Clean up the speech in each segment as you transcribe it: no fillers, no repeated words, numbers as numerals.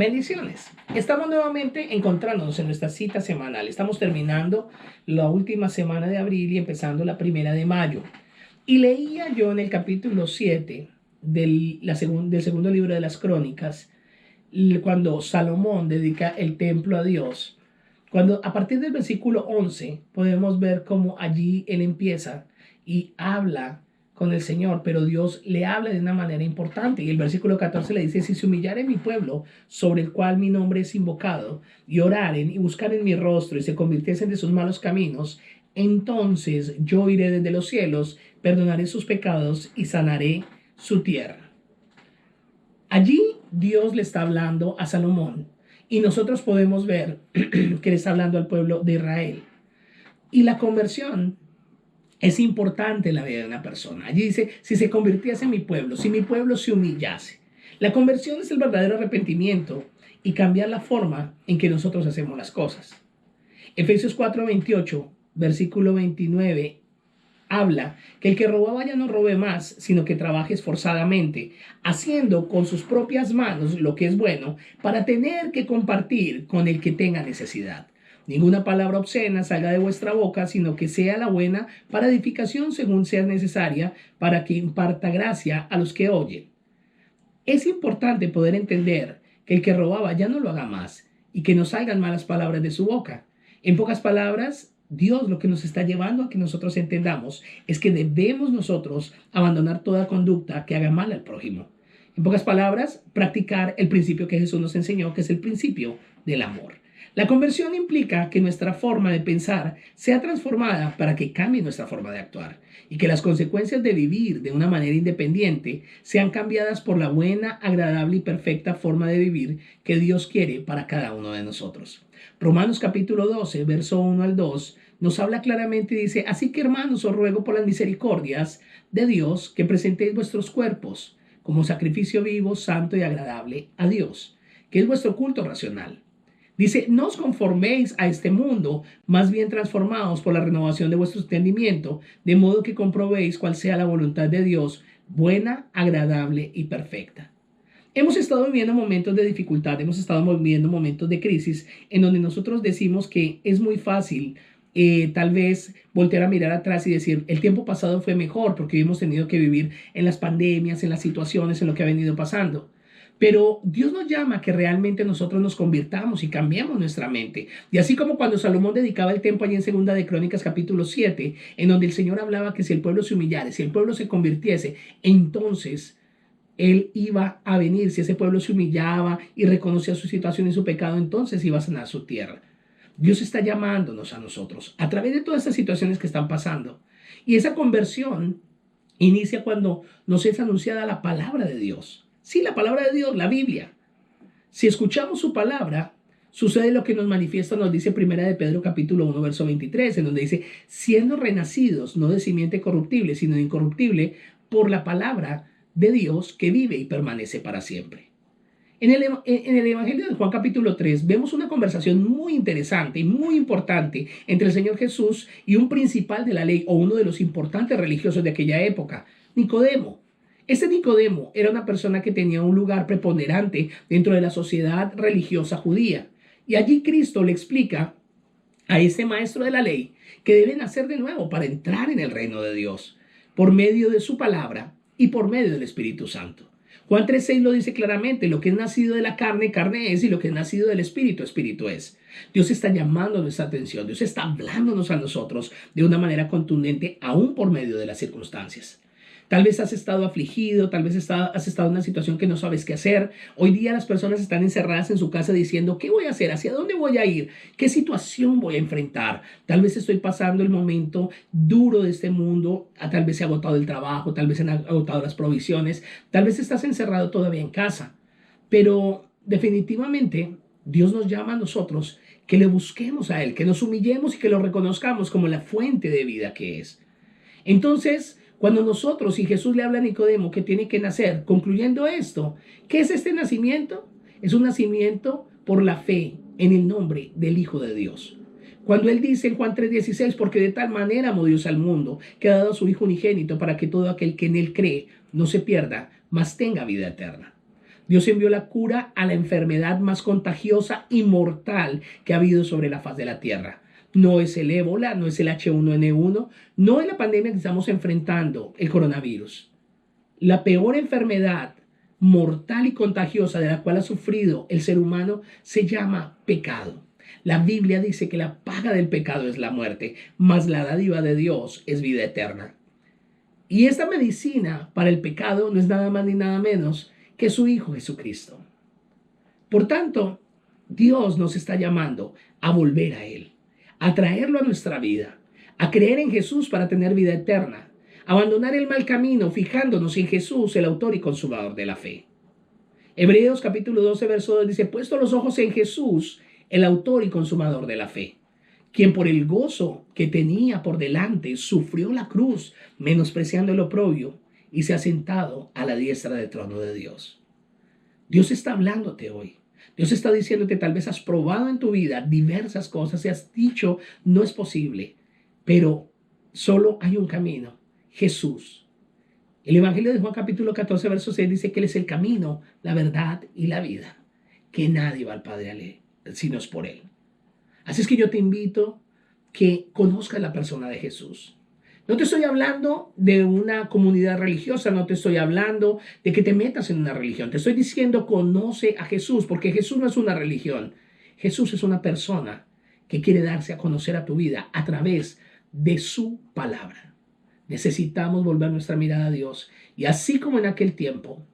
Bendiciones. Estamos nuevamente encontrándonos en nuestra cita semanal. Estamos terminando la última semana de abril y empezando la primera de mayo. Y leía yo en el capítulo 7 del segundo libro de las Crónicas, cuando Salomón dedica el templo a Dios. Cuando a partir del versículo 11 podemos ver cómo allí él empieza y habla con el Señor, pero Dios le habla de una manera importante. Y el versículo 14 le dice: si se humillare mi pueblo, sobre el cual mi nombre es invocado, y oraren y buscaren mi rostro y se convirtiesen de sus malos caminos, entonces yo iré desde los cielos, perdonaré sus pecados y sanaré su tierra. Allí Dios le está hablando a Salomón y nosotros podemos ver que le está hablando al pueblo de Israel. Y la conversión es importante en la vida de una persona. Allí dice: si se convirtiese en mi pueblo, si mi pueblo se humillase. La conversión es el verdadero arrepentimiento y cambiar la forma en que nosotros hacemos las cosas. Efesios 4:28, versículo 29, habla que el que robaba ya no robe más, sino que trabaje esforzadamente, haciendo con sus propias manos lo que es bueno, para tener que compartir con el que tenga necesidad. Ninguna palabra obscena salga de vuestra boca, sino que sea la buena para edificación según sea necesaria, para que imparta gracia a los que oyen. Es importante poder entender que el que robaba ya no lo haga más y que no salgan malas palabras de su boca. En pocas palabras, Dios lo que nos está llevando a que nosotros entendamos es que debemos nosotros abandonar toda conducta que haga mal al prójimo. En pocas palabras, practicar el principio que Jesús nos enseñó, que es el principio del amor. La conversión implica que nuestra forma de pensar sea transformada para que cambie nuestra forma de actuar y que las consecuencias de vivir de una manera independiente sean cambiadas por la buena, agradable y perfecta forma de vivir que Dios quiere para cada uno de nosotros. Romanos capítulo 12, verso 1 al 2, nos habla claramente y dice: así que, hermanos, os ruego por las misericordias de Dios que presentéis vuestros cuerpos como sacrificio vivo, santo y agradable a Dios, que es vuestro culto racional. Dice: no os conforméis a este mundo, más bien transformaos por la renovación de vuestro entendimiento, de modo que comprobéis cuál sea la voluntad de Dios, buena, agradable y perfecta. Hemos estado viviendo momentos de dificultad, hemos estado viviendo momentos de crisis en donde nosotros decimos que es muy fácil tal vez voltear a mirar atrás y decir: el tiempo pasado fue mejor porque hemos tenido que vivir en las pandemias, en las situaciones, en lo que ha venido pasando. Pero Dios nos llama a que realmente nosotros nos convirtamos y cambiemos nuestra mente. Y así como cuando Salomón dedicaba el tiempo allí en Segunda de Crónicas capítulo 7, en donde el Señor hablaba que si el pueblo se humillara, si el pueblo se convirtiese, entonces Él iba a venir. Si ese pueblo se humillaba y reconocía su situación y su pecado, entonces iba a sanar su tierra. Dios está llamándonos a nosotros a través de todas estas situaciones que están pasando. Y esa conversión inicia cuando nos es anunciada la palabra de Dios. Sí, la palabra de Dios, la Biblia. Si escuchamos su palabra, sucede lo que nos manifiesta, nos dice Primera de Pedro capítulo 1, verso 23, en donde dice: siendo renacidos, no de simiente corruptible, sino de incorruptible, por la palabra de Dios que vive y permanece para siempre. En el Evangelio de Juan capítulo 3 vemos una conversación muy interesante y muy importante entre el Señor Jesús y un principal de la ley, o uno de los importantes religiosos de aquella época, Nicodemo. Este Nicodemo era una persona que tenía un lugar preponderante dentro de la sociedad religiosa judía. Y allí Cristo le explica a este maestro de la ley que debe nacer de nuevo para entrar en el reino de Dios, por medio de su palabra y por medio del Espíritu Santo. Juan 3:6 lo dice claramente: lo que es nacido de la carne, carne es, y lo que es nacido del Espíritu, Espíritu es. Dios está llamando nuestra atención, Dios está hablándonos a nosotros de una manera contundente, aún por medio de las circunstancias. Tal vez has estado afligido, tal vez has estado en una situación que no sabes qué hacer. Hoy día las personas están encerradas en su casa diciendo: ¿qué voy a hacer? ¿Hacia dónde voy a ir? ¿Qué situación voy a enfrentar? Tal vez estoy pasando el momento duro de este mundo. Tal vez se ha agotado el trabajo, tal vez se han agotado las provisiones, tal vez estás encerrado todavía en casa. Pero definitivamente Dios nos llama a nosotros que le busquemos a Él, que nos humillemos y que lo reconozcamos como la fuente de vida que es. Entonces, cuando nosotros, y Jesús le habla a Nicodemo que tiene que nacer, concluyendo esto, ¿qué es este nacimiento? Es un nacimiento por la fe en el nombre del Hijo de Dios. Cuando Él dice en Juan 3:16: porque de tal manera amó Dios al mundo, que ha dado a su Hijo unigénito, para que todo aquel que en Él cree no se pierda, mas tenga vida eterna. Dios envió la cura a la enfermedad más contagiosa y mortal que ha habido sobre la faz de la tierra. No es el ébola, no es el H1N1, no es la pandemia que estamos enfrentando, el coronavirus. La peor enfermedad mortal y contagiosa de la cual ha sufrido el ser humano se llama pecado. La Biblia dice que la paga del pecado es la muerte, mas la dádiva de Dios es vida eterna. Y esta medicina para el pecado no es nada más ni nada menos que su Hijo Jesucristo. Por tanto, Dios nos está llamando a volver a Él, a traerlo a nuestra vida, a creer en Jesús para tener vida eterna, abandonar el mal camino fijándonos en Jesús, el autor y consumador de la fe. Hebreos capítulo 12, verso 2 dice, puesto los ojos en Jesús, el autor y consumador de la fe, quien por el gozo que tenía por delante sufrió la cruz, menospreciando el oprobio, y se ha sentado a la diestra del trono de Dios. Dios está hablándote hoy. Dios está diciéndote, tal vez has probado en tu vida diversas cosas y has dicho, no es posible, pero solo hay un camino, Jesús. El Evangelio de Juan capítulo 14, verso 6 dice que Él es el camino, la verdad y la vida, que nadie va al Padre sino es por Él. Así es que yo te invito que conozcas la persona de Jesús. No te estoy hablando de una comunidad religiosa, no te estoy hablando de que te metas en una religión. Te estoy diciendo, conoce a Jesús, porque Jesús no es una religión. Jesús es una persona que quiere darse a conocer a tu vida a través de su palabra. Necesitamos volver nuestra mirada a Dios. Y así como en aquel tiempo,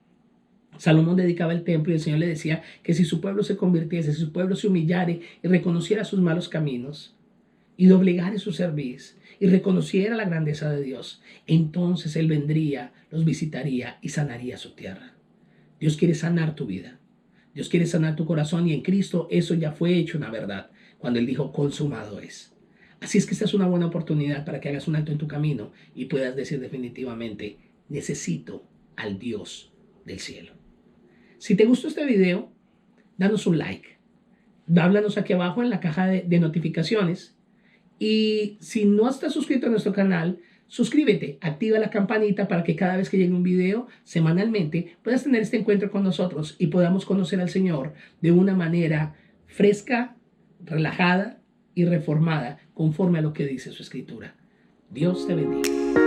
Salomón dedicaba el templo y el Señor le decía que si su pueblo se convirtiese, si su pueblo se humillare y reconociera sus malos caminos y doblegare su cerviz y reconociera la grandeza de Dios, entonces Él vendría, los visitaría y sanaría su tierra. Dios quiere sanar tu vida. Dios quiere sanar tu corazón y en Cristo eso ya fue hecho una verdad cuando Él dijo consumado es. Así es que esta es una buena oportunidad para que hagas un alto en tu camino y puedas decir definitivamente, necesito al Dios del cielo. Si te gustó este video, danos un like. Háblanos aquí abajo en la caja de notificaciones. Y si no estás suscrito a nuestro canal, suscríbete, activa la campanita para que cada vez que llegue un video semanalmente puedas tener este encuentro con nosotros y podamos conocer al Señor de una manera fresca, relajada y reformada conforme a lo que dice su Escritura. Dios te bendiga.